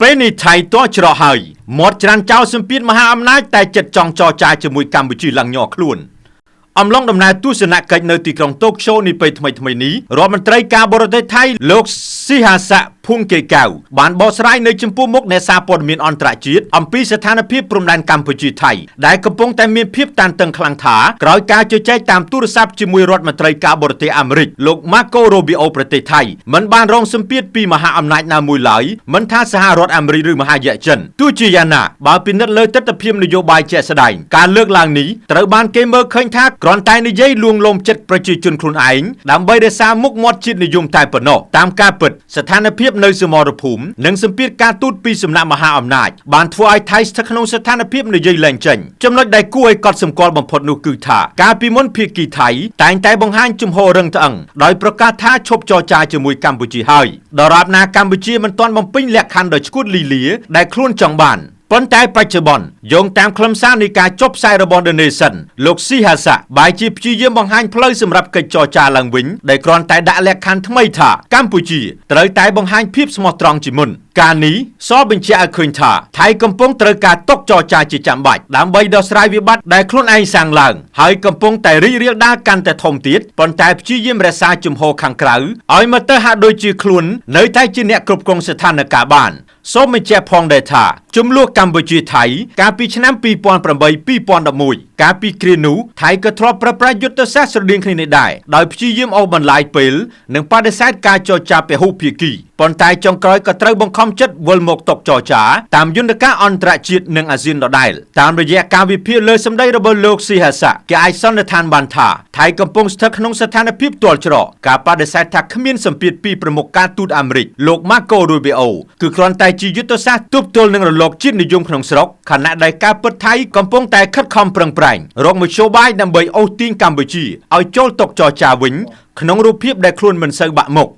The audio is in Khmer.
ពេលនេះថៃតោះច្រកហើយមាត់ច្រានចៅសម្ពាធមហាអំណាចតែចិត្តចង់ចរចាជាមួយកម្ពុជាឡើងញ័រខ្លួនអំឡុងដំណើរទស្សនកិច្ចនៅទីក្រុងតូក្យូនេះពេលថ្មីនេះរដ្ឋមន្ត្រីការបរទេសថៃលោកស៊ីហាសៈភួងកេកៅបានបកស្រាយនៅចំពោះមុខអ្នកសារព័ត៌មានអន្តរជាតិអំពីស្ថានភាពព្រំដែនកម្ពុជាថៃដែលកំពុងតែមានភាពតានតឹងខ្លាំងថាក្រោយការជជែកតាមទូរស័ព្ទជាមួយរដ្ឋមន្ត្រីការបរទេសអាមេរិកលោក Marco Rubio ប្រទេសថៃមិនបានរងសម្ពាធពីមហាអំណាចណាមួយឡើយមិនថាសហរដ្ឋអាមេរិកឬមហាយៈចិនទោះជាយ៉ាងណាបើពិនិត្យលើទស្សនវិជ្ជានយោបាយជាក់ស្ដែងការលើកឡើងនេះត្រូវបានគេមើលឃើញថាគ្រាន់តែនិយាយលួងលោមចិត្តប្រជាជនខ្លួនឯងដើម្បីរក្សាមុខមាត់ជាតិនិយមតែប៉ុណ្ណោះតាមការពិតស្ថានភាពនៅសមរភូមិនិងសម្ពាធការទូតពីសំណាក់មហាអំណាចបានធ្វើឲ្យថៃស្ថិតក្នុងស្ថានភាពនិយាយលែងចេញចំណុចដែលគួរឲ្យកត់សម្គាល់បំផុតនោះគឺថាកាលពីមុនភាគីថៃតែងតែបង្ហាញជំហររឹងត្អឹងដោយប្រកាសថាឈប់ចរចាជាមួយកម្ពុជាហើយដរាបណាកម្ពុជាមិនទាន់បំពេញលក្ខខណ្ឌដ៏ឆ្កួតលីលាដែលខ្លួនចង់បានប៉ុន្តែបច្ចុប្បន្នយោងតាមខ្លឹមសារនៃការចុះផ្សាយរបស់ The Nation លោកស៊ីហាសៈបែរជាព្យាយាមបង្ហាញផ្លូវសម្រាប់កិច្ចចរចាឡើងវិញដែលគ្រាន់តែដាក់លក្ខខណ្ឌថ្មីថាកម្ពុជាត្រូវតែបង្ហាញភាពស្មោះត្រង់ជាមុនការនេះសបញ្ជាក់ឲ្យឃើញថាថៃកំពុងត្រូវការតុចរចាជាចាំបាច់ដើម្បីដោះស្រាយវិបត្តិដែលខ្លួនឯងសាងឡើងហើយកំពុងតែរីករាលដាលកាន់តែធំទៀតប៉ុន្តែព្យាយាមរក្សាជំហរខាងក្រៅឲ្យមកទៅហាក់ដូចជាខ្លួននៅតែជាអ្នកគ្រប់គ្រងស្ថានភាពបានសូមបញ្ជាក់ផងដែរថាជំលោះកម្ពុជាថៃកាលពីឆ្នាំ2008-2011កាលពីគ្រានោះថៃក៏ធ្លាប់ប្រើប្រាស់យុទ្ធសាស្ត្រស្រដៀងគ្នានេះដែរដោយព្យាយាមអូសបន្លាយពេលនិងបដិសេធការចរចាពហុភាគីប៉ុន្តែចុងក្រោយក៏ត្រូវបង្ខំចិត្តវិលមកតុចរចាតាមយន្តការអន្តរជាតិនិងអាស៊ានដដែលតាមរយៈការវិភាគលើសម្ដីរបស់លោកស៊ីហាសៈគេអាចសន្និដ្ឋានបានថាថៃកំពុងស្ថិតក្នុងស្ថានភាពទាល់ច្រកការបដិសេធថាគ្មានសម្ពាធពីប្រមុខការទូតអាមេរិកលោក Marco Rubio គឺគ្រាន់តែជាយុទ្ធសាស្ត្រទប់ទល់នឹងរលកជាតិនិយមក្នុងស្រុកខណៈដែលការពិតថៃកំពុងតែខិតខំប្រឹងប្រែងរកមធ្យោបាយដើម្បីអូសទាញកម្ពុជាឲ្យចូលតុចរចាវិញក្នុងរូបភាពដែលខ្លួនមិនសូវបាក់មុខ